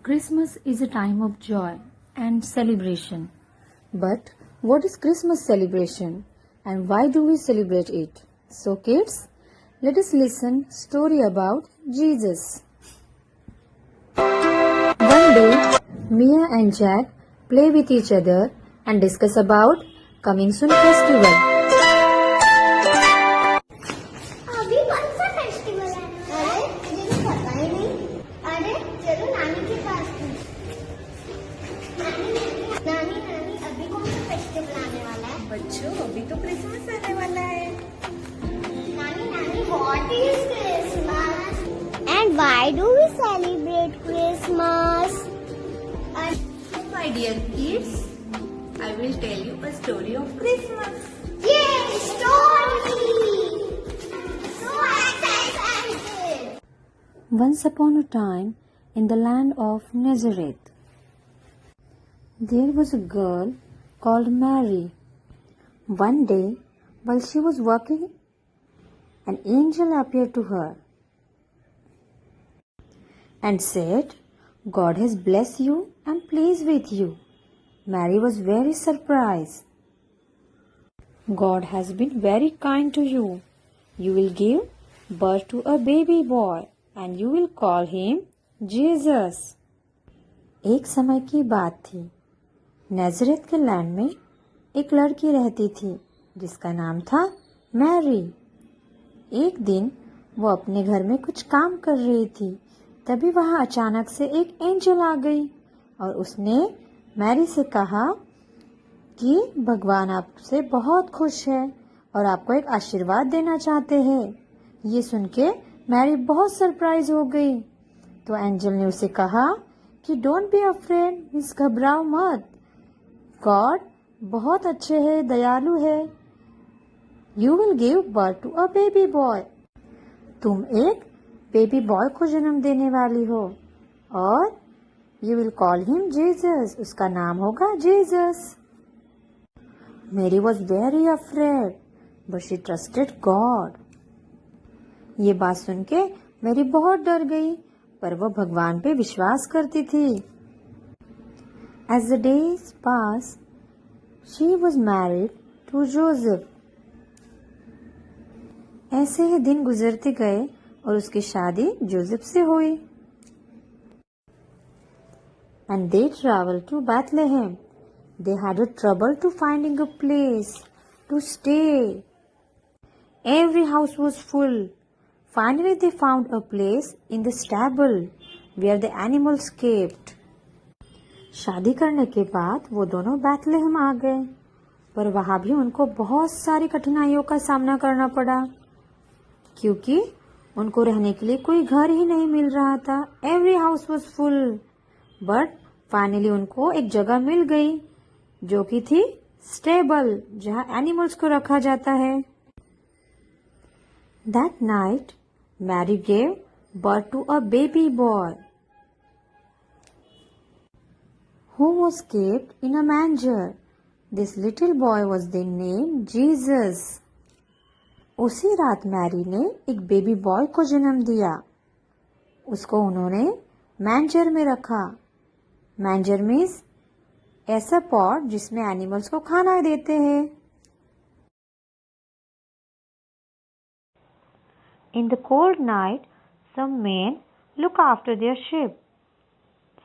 Christmas is a time of joy and celebration. But what is Christmas celebration and why do we celebrate it? So kids, let us listen story about Jesus. One day, Mia and Jack play with each other and discuss about coming soon festival. अभी कौन सा festival आने वाला है? मुझे तो पता ही नहीं। अरे चलो नानी के पास नानी नानी अभी कौन सा फेस्टिवल आने वाला है? बच्चों अभी तो क्रिसमस आने वाला है। नानी नानी what is Christmas and why do we celebrate Christmas? My dear kids, I will tell you a story of Christmas. ये story so excited. Once upon a time, in the land of Nazareth, there was a girl called Mary. One day, while she was walking, an angel appeared to her and said, "God has blessed you and pleased with you." Mary was very surprised. "God has been very kind to you. You will give birth to a baby boy and you will call him Jesus." एक समय की बात थी। नाज़रेत के land में एक लड़की रहती थी जिसका नाम था मैरी। एक दिन वो अपने घर में कुछ काम कर रही थी, तभी वहां अचानक से एक एंजल आ गई और उसने मैरी से कहा कि भगवान आपसे बहुत खुश है और आपको एक आशीर्वाद देना चाहते हैं। ये सुन के मैरी बहुत सरप्राइज हो गई। तो एंजल ने उसे कहा कि डोंट बी अफ्रेड, मीन्स घबराओ मत, गॉड बहुत अच्छे है, दयालु है। You will give birth to a baby boy, तुम एक बेबी बॉय को जन्म देने वाली हो और you will call him Jesus, उसका नाम होगा Jesus. Mary was very afraid but she trusted God. ये बात सुन के मैरी बहुत डर गई, पर वो भगवान पे विश्वास करती थी। As the days pass she was married to Joseph. ऐसे ही दिन गुजरते गए और उसकी शादी जोसेफ से हुई। And they traveled to Bethlehem. They had a trouble to finding a place to stay. Every house was full. Finally, they found a place in the stable where the animals kept. शादी करने के बाद वो दोनों बैथलेहम आ गए, पर वहां भी उनको बहुत सारी कठिनाइयों का सामना करना पड़ा, क्योंकि उनको रहने के लिए कोई घर ही नहीं मिल रहा था। Every house was full, but finally उनको एक जगह मिल गई जो कि थी स्टेबल, जहाँ एनिमल्स को रखा जाता है। That night Mary gave birth to a baby boy who was kept in a manger. This little boy was then named Jesus. उसी रात मैरी ने एक बेबी बॉय को जन्म दिया। उसको उन्होंने मैंजर में रखा। मैंजर मीन्स ऐसा पॉट जिसमें एनिमल्स को खाना देते हैं। In the cold night, some men look after their sheep.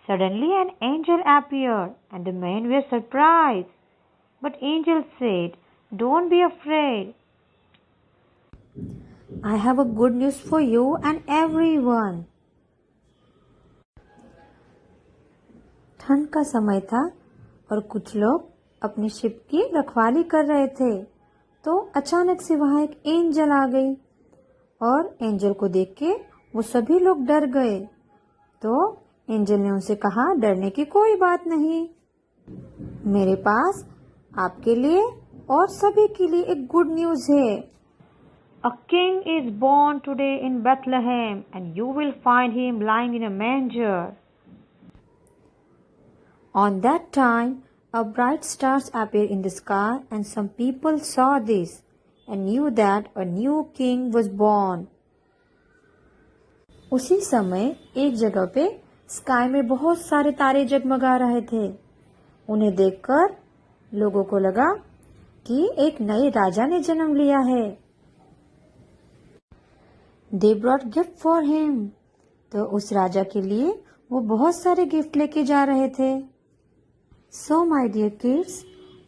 Suddenly an angel appeared and the men were surprised. But angel said, "Don't be afraid. I have a good news for you and everyone." ठंड का समय था और कुछ लोग अपनी ship की रखवाली कर रहे थे, तो अचानक से वहां एक एंजल आ गई और एंजल को देख के वो सभी लोग डर गए। तो एंजल ने उनसे कहा, डरने की कोई बात नहीं, मेरे पास आपके लिए और सभी के लिए एक गुड न्यूज है। A king is born today in Bethlehem and you will find him lying in a manger. On that time, a bright stars appeared in the sky and some people saw this and knew that a new king was born. उसी समय एक जगह पे sky में बहुत सारे तारे जगमगा रहे थे। उन्हें देखकर लोगों को लगा कि एक नए राजा ने जन्म लिया है। They brought gift for him. तो उस राजा के लिए वो बहुत सारे गिफ्ट लेके जा रहे थे। So my dear kids,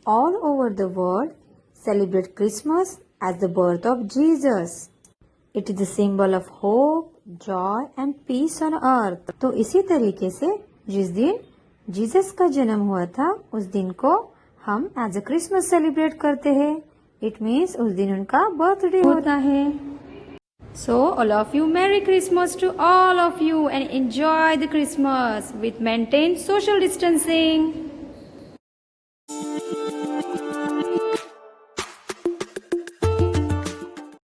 all over the world celebrate Christmas as the birth of Jesus. It is the symbol of hope, joy and peace on earth. तो इसी तरीके से जिस दिन जीसस का जन्म हुआ था उस दिन को हम एज अ क्रिसमस सेलिब्रेट करते हैं। इट मीन्स उस दिन उनका बर्थडे होता है। So all of you, Merry Christmas to all of you and enjoy the Christmas with maintained social distancing.